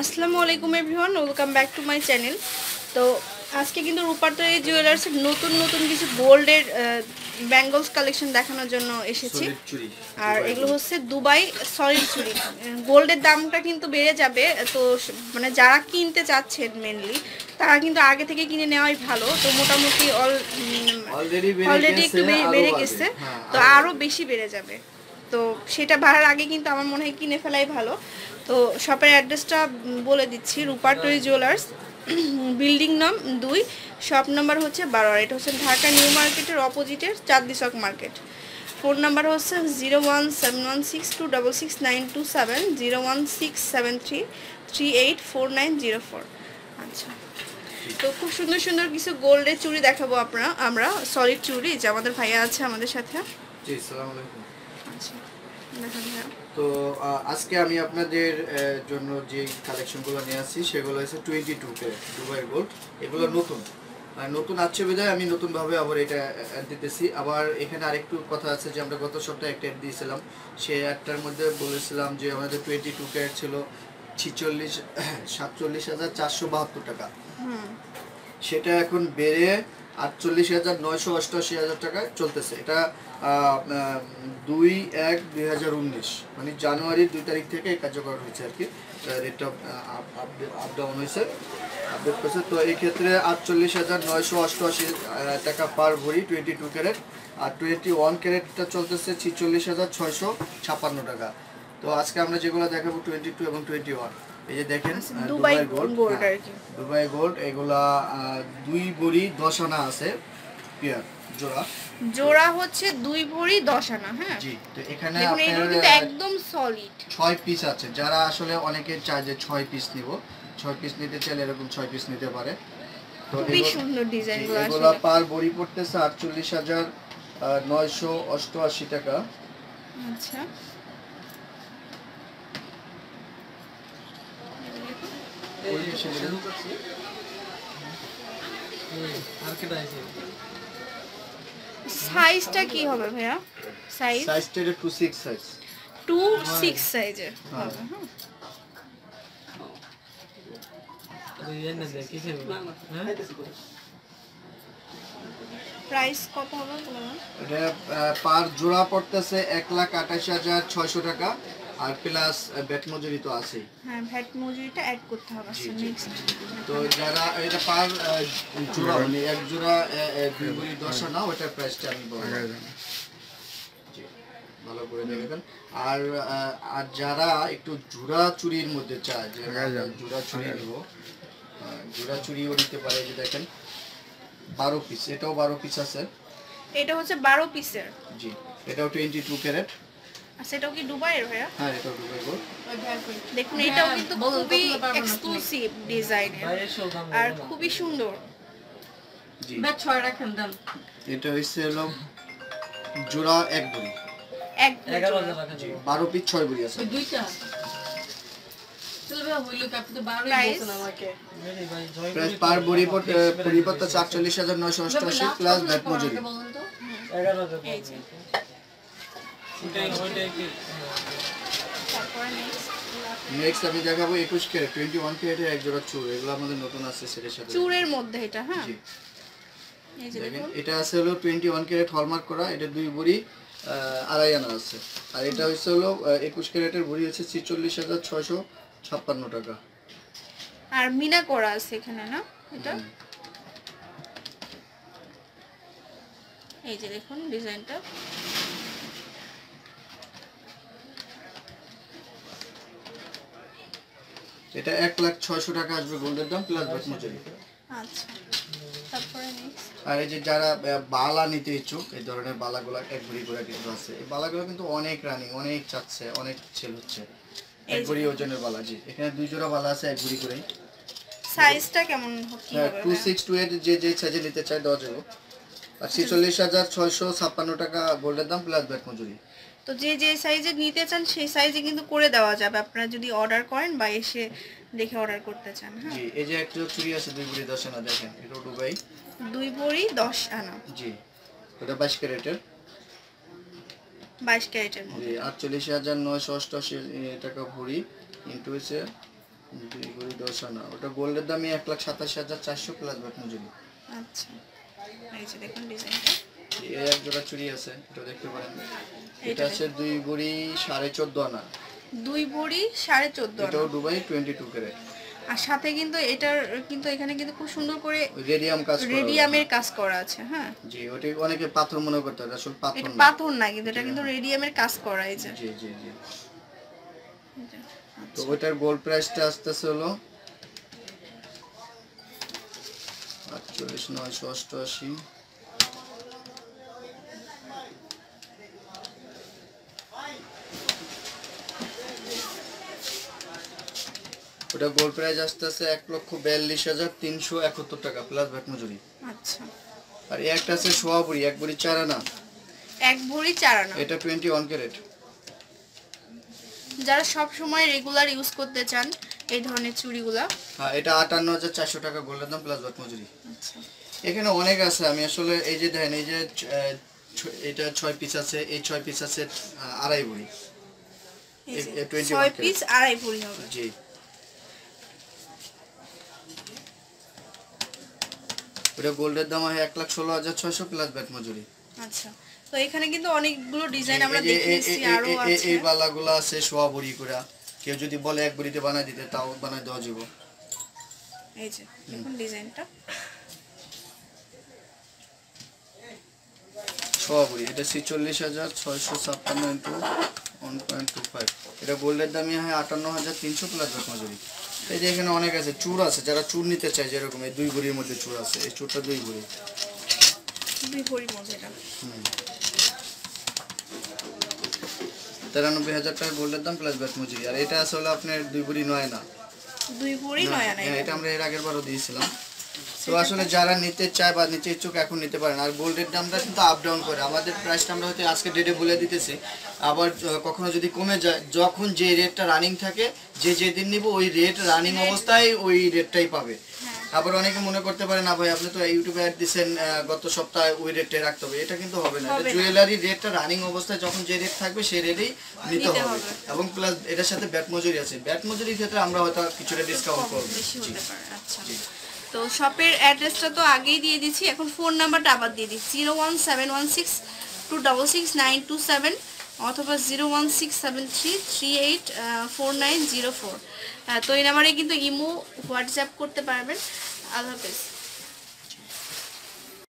আসসালামু আলাইকুম everyone, welcome back to my channel. তো আজকে কিন্তু রূপান্তরী জুয়েলার্সের নতুন নতুন কিছু গোল্ডের ব্যাঙ্গলস কালেকশন দেখানোর জন্য এসেছি। আর এগুলো হচ্ছে দুবাই সলিড চুড়ি। গোল্ডের দামটা কিন্তু বেড়ে যাবে, তো মানে যারা কিনতে চাচ্ছেন মেনলি তারা কিন্তু আগে থেকে কিনে নেওয়াই ভালো। তো মোটামুটি অলরেডি একটু বেড়ে গেছে, তো আরও বেশি বেড়ে যাবে। তো সেটা বাড়ার আগে কিন্তু আমার মনে হয় কিনে ফেলাই ভালো। তো শপের অ্যাড্রেসটা বলে দিচ্ছি, রূপান্তরী জুয়েলার্স, বিল্ডিং নাম 2, শপ নাম্বার হচ্ছে 12। এটা হচ্ছে ঢাকা নিউ মার্কেটের অপোজিটের Chandni Chowk market. Phone number হচ্ছে 01716266927, 01673384904। আচ্ছা, তো খুব সুন্দর সুন্দর কিছু গোল্ডের চুড়ি দেখাবো আমরা সলিড চুড়ি, যে আমাদের ভাইয়া আছে আমাদের সাথে। জি, আসসালামু আলাইকুম। আচ্ছা, দেখেন ভাইয়া। তো আজকে আমি আপনাদের জন্য যে কালেকশনগুলো নিয়ে আসছি সেগুলো হচ্ছে 22 কে দুবাই গোল্ড। এগুলো নতুন আছে বিধায় আমি নতুনভাবে আবার এটা অ্যাড দিতেছি। আবার এখানে আরেকটু কথা আছে যে আমরা গত সপ্তাহে একটা অ্যাড দিয়েছিলাম, সেই অ্যাডটার মধ্যে বলেছিলাম যে আমাদের 22 ক্যারেট ছিল 47,472 টাকা, সেটা এখন বেড়ে 48,988 টাকায় চলতেছে। এটা 2/1/2019 মানে জানুয়ারির 2 তারিখ থেকে কার্যকর হয়েছে আর কি। রেটটা আপ ডাউন হয়েছে, আপডেট করছে। তো এই ক্ষেত্রে 48,988 টাকা পার ভরি 22 ক্যারেট, আর 21 ক্যারেটটা চলতেছে 46,656 টাকা। তো আজকে আমরা যেগুলো দেখাবো 22 এবং 21, এই যে দেখেন দুবাই গোল্ড, দুবাই গোল্ড, এগুলা 2 ভরি 10 আনা আছে পিয়ার, জোড়া হচ্ছে 2 ভরি 10 আনা। হ্যাঁ জি। তো এখানে আপনাদের একদম সলিড 6 পিস আছে। যারা আসলে অনেকে চায় যে 6 পিস নিব, 6 পিস নিতে চাইলে এরকম 6 পিস নিতে পারে। তো খুবই সুন্দর ডিজাইনগুলো আছে। এগুলা পার ভরি পড়তেছে 48,988 টাকা। আচ্ছা, সাইজটা কি হবে ভাইয়া? সাইজটা 26 সাইজ, 26 সাইজের হবে। প্রাইস কত হবে বলুন? এটা পার জোড়া পড়তেছে 1,28,600 টাকা, আর প্লাস ভ্যাট মজুরি তো আছেই। হ্যাঁ, ভ্যাট মজুরিটা অ্যাড করতে হবে। নেক্সট, তো যারা এটা পার জোড়া মানে এক জোড়া 2 ভরি 10 আনা, ওটার প্রাইসটা আমি বলবো, ভালো করে দেখবেন। আর যারা একটু জোড়া চুরির মধ্যে চায় যে জোড়া চুরি নিব, জোড়া চুরিও নিতে পারে। যে দেখেন 12 পিস, এটাও 12 পিস আছে। এটা হচ্ছে 12 পিসের। জি, এটাও 22 ক্যারেট। আচ্ছা, এটাও কি দুবাইয়ের ভাইয়া? হ্যাঁ, এটাও দুবাই গোল্ড। দেখুন, এটাও কিন্তু খুবই এক্সক্লুসিভ ডিজাইনের আর খুবই সুন্দর। জি, ব্যাট 6 রাখেন দাম। এটা হইছে হলো জোড়া 1 ভরি, 11,000 টাকা। জি, 12 পিস 6 ভরি আছে। দুইটা চলবে হইলো কি আপনি তো 12ই বলছেন আমাকে। প্রাইস পার ভরি পরিবর্তে 48,988 প্লাস ভ্যাট মজুরি। 11,000 এই যে তারপরে নেক্সট আমি দেখাবো 21 ক্যারেট 21 ক্যারেটের এক জোড়া চূড়। এগুলো আমাদের নতুন আছে সেটার সাথে চূড়ের মধ্যে এটা। হ্যাঁ, জি, এই যে দেখেন দেখুন, এটা আছে হলো 21 ক্যারেট হলমার্ক করা। এটা 2 ভরি 2.5 আনা আছে। আর এটা হচ্ছে হলো 21 ক্যারেটের ভরি হচ্ছে 46,656 টাকা। আর মিনা করা আছে এখানে না এটা। এই যে দেখুন ডিজাইনটা। এটা 1,06,000 টাকা আসবে গোল্ডের দাম প্লাস ভ্যাট মজুরি। আচ্ছা, তারপরে নেক্সট। আর এই যে যারা বালা নিতে ইচ্ছুক, এই ধরনের বালাগুলো 1 ভরি করে কিন্তু আছে। এই বালাগুলো কিন্তু অনেক রানিং, অনেক চাচ্ছে, অনেক সেল হচ্ছে। 1 ভরি ওজনের বালা। জি, এখানে 2 জোড়া বালা আছে 1 ভরি করেই। সাইজটা কেমন কি হবে? 26 to 8 যে সাইজে নিতে চাই দেওয়া যাবে। আর 46,656 টাকা গোল্ডের দাম প্লাস ভ্যাট মজুরি। তো যে সাইজে নিতে চান সেই সাইজে কিন্তু করে দেওয়া যাবে, আপনারা যদি অর্ডার করেন বা এসে দেখে অর্ডার করতে চান। হ্যাঁ, জি, এই যে একটা চুড়ি আছে 2 ভরি 10 আনা, দেখেন এটা দুবাই 2 ভরি 10 আনা। জি, এটা 22 ক্যারেটের। 22 ক্যারেটের মধ্যে 48,988 টাকা ভরি, কিন্তু হচ্ছে 2 ভরি 10 আনা। ওটা গোল্ডের দামই 1,87,400 প্লাস ভ্যাট মজুরি। আচ্ছা, এই যে দেখুন ডিজাইনটা। এই এক জোড়া চুড়ি আছে, এটা দেখতে পারেন। এটা আছে 2 ভরি 14.5 আনা। 2 ভরি 14.5 আনা। এটাও দুবাই 22 ক্যারেট। আর সাথে কিন্তু এটার কিন্তু এখানে কিন্তু খুব সুন্দর করে রেডিয়াম কাজ করা। রেডিয়ামের কাজ করা আছে। হ্যাঁ জি, ওটা অনেকে পাথর মনে করতে হয়, আসলে পাথর এটা না। পাথর না, কিন্তু এটা কিন্তু রেডিয়ামের কাজ করা। এই যে জি জি জি। তো আচ্ছা, ওটার গোল্ড প্রাইসটা আসতেছে হলো 48,988। ওটা গোল্ড প্রাইস আসতেছে 1,42,371 টাকা প্লাস ভ্যাট মজুরি। আচ্ছা। আর এই একটা আছে সোয়া ভরি 1 ভরি 4 আনা। 1 ভরি 4 আনা। এটা 21 ক্যারেট। যারা সব সময় রেগুলার ইউজ করতে চান এই ধরনের চুড়িগুলা। হ্যাঁ, এটা 58,400 টাকা গোল্ডের দাম প্লাস ভ্যাট মজুরি। আচ্ছা, এখানে অনেক আছে, আমি আসলে এই যে দেখেন, এই যে এটা 6 পিস আছে, এই 6 পিস আছে 2.5 ভরি। এই যে 21 6 পিস 2.5 ভরি হবে। জি। ওটা গোল্ডের দাম হয় 1,16,600 প্লাস ভ্যাট মজুরি। আচ্ছা, তো এখানে কিন্তু অনেকগুলো ডিজাইন আমরা এই যে দেখেছি, আরো আছে। এই বালাগুলো আছে সোয়া ভরি করে, কেউ যদি বলে 1 ভরিতে বানাই দিতে তাও বানাই দেওয়া যাবে। এই যে দেখুন ডিজাইনটা। সোয়া ভরি এটা 46,656 ইন্টু 1.25। এটা গোল্ডের দামই হয় 58,300 প্লাস ভ্যাট মজুরি। এই যে এখানে অনেক আছে, চূড় আছে, যারা চূড় নিতে চায়, যেরকম এই 2 ভরির মধ্যে চূড় আছে, এই চূড়টা 2 ভরি। 2 ভরি মধ্যে এটা 93,000 টাকা গোল্ডের দাম প্লাস ভ্যাট মজুরি। আর এটা আছে হলো আপনার 2 ভরি 9 আনা। 2 ভরি 9 আনা। হ্যাঁ, এটা আমরা এর আগের বারও দিয়েছিলাম। তো আসলে যারা নিতে চায় বা নিতে ইচ্ছুক এখন নিতে পারেন। আর গোল্ডের দামটা কিন্তু আপ ডাউন করে, আমাদের প্রাইসটা আমরা হয়তো আজকে ডেটে বলে দিতেছি, আবার কখনো যদি কমে যায়, যখন যে রেটটা রানিং থাকে, যে যেদিন নিব ওই রেট রানিং অবস্থায় ওই রেটটাই পাবে। আবার অনেকে মনে করতে পারে না ভাই আপনি তো ইউটিউবে অ্যাড দিচ্ছেন গত সপ্তাহে ওই রেটটাই রাখতে হবে, এটা কিন্তু হবে না। এটা জুয়েলারি রেটটা রানিং অবস্থায় যখন যে রেট থাকবে সেই রেটেই নিতে হবে। এবং প্লাস এটার সাথে ব্যাট মজুরি আছে, ব্যাট মজুরির ক্ষেত্রে আমরা হয়তো কিছুটা ডিসকাউন্ট করব। বেশি হতে পারে। আচ্ছা, তো শপের অ্যাড্রেসটা তো আগেই দিয়ে দিচ্ছি, এখন ফোন নাম্বারটা আবার দিয়ে দিচ্ছি 01716269297 অথবা 01673384904। তো এই নাম্বারে কিন্তু ইমো হোয়াটসঅ্যাপ করতে পারবেন। আল্লাহ হাফেজ।